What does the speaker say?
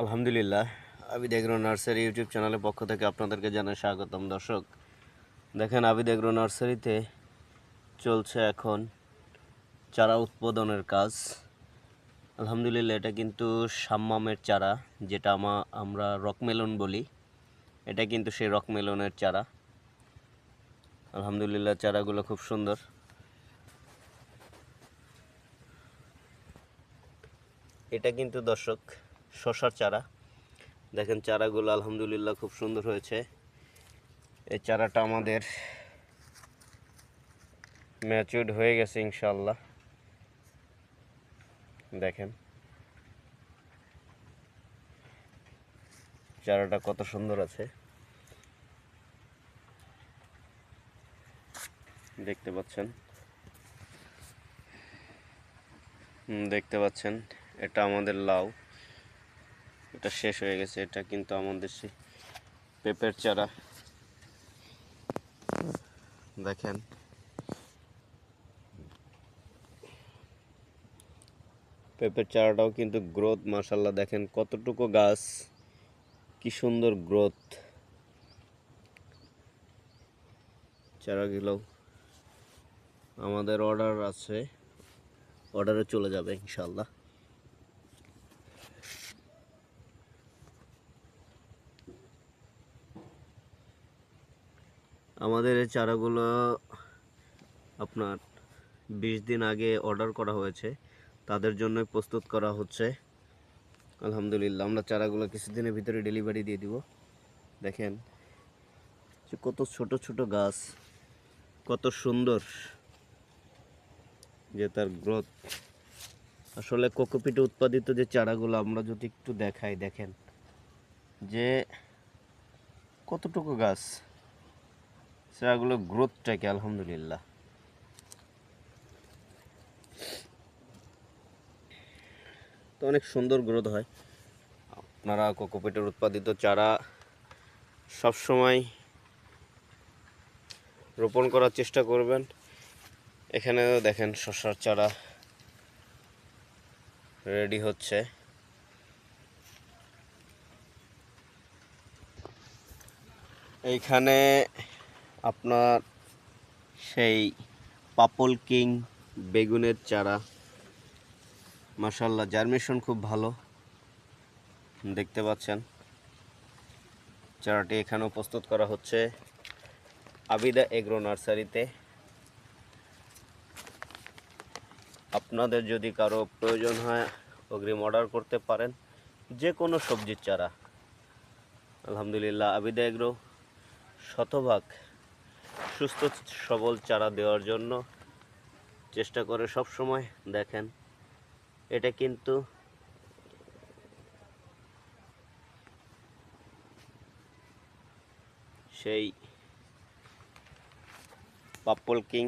আলহামদুলিল্লাহ। Abid agro nursery YouTube চ্যানেলের পক্ষ থেকে আপনাদেরকে জানাই স্বাগতম। দর্শক দেখেন, আবিদ এগ্রো নার্সারিতে চলছে এখন চারা উৎপাদনের কাজ। আলহামদুলিল্লাহ, এটা কিন্তু সাম্মামের চারা, যেটা আমরা রকমেলন বলি। এটা কিন্তু সেই রকমেলনের চারা। আলহামদুলিল্লাহ, চারাগুলো খুব সুন্দর। এটা কিন্তু দর্শক শসার চারা। দেখেন চারাগুলো আলহামদুলিল্লাহ খুব সুন্দর হয়েছে। এই চারাটা আমাদের ম্যাচিউরড হয়ে গেছে ইনশাআল্লাহ। দেখেন চারাটা কত সুন্দর আছে, দেখতে পাচ্ছেন। দেখতে পাচ্ছেন, এটা আমাদের লাউ। এটা শেষ হয়ে গেছে। এটা কিন্তু আমাদের সেই পেঁপের চারা। দেখেন পেঁপের চারাটাও কিন্তু গ্রোথ, মাশাআল্লাহ। দেখেন কতটুকু গাছ, কি সুন্দর গ্রোথ। চারাগুলো আমাদের অর্ডার আছে, অর্ডারে চলে যাবে ইনশাআল্লাহ। আমাদের এই চারাগুলো আপনার 20 দিন আগে অর্ডার করা হয়েছে, তাদের জন্যই প্রস্তুত করা হচ্ছে। আলহামদুলিল্লাহ, আমরা চারাগুলো কিছুদিনের ভিতরে ডেলিভারি দিয়ে দিব। দেখেন যে কত ছোট ছোট গাছ, কত সুন্দর যে তার গ্রোথ। আসলে কোকোপিটে উৎপাদিত যে চারাগুলো আমরা যদি একটু দেখাই, দেখেন যে কতটুকু গাছ, চারাগুলো গ্রোথটাকে আলহামদুলিল্লাহ। তো অনেক সুন্দর গ্রোথ হয়। আপনারা কোকোপিটের উৎপাদিত চারা সবসময় রোপণ করার চেষ্টা করবেন। এখানেও দেখেন শসার চারা রেডি হচ্ছে। এইখানে আপনার সেই পাপল কিং বেগুনের চারা, মাশাআল্লাহ, জার্মিনেশন খুব ভালো, দেখতে পাচ্ছেন। চারাটি এখানেও প্রস্তুত করা হচ্ছে আবিদা এগ্রো নার্সারিতে। আপনাদের যদি কারো প্রয়োজন হয় অগ্রিম অর্ডার করতে পারেন, যে কোনো সবজির চারা। আলহামদুলিল্লাহ, আবিদা এগ্রো শতভাগ সুস্থ সবল চারা দেওয়ার জন্য চেষ্টা করে সব সময়। দেখেন এটা কিন্তু সেই পাপল কিং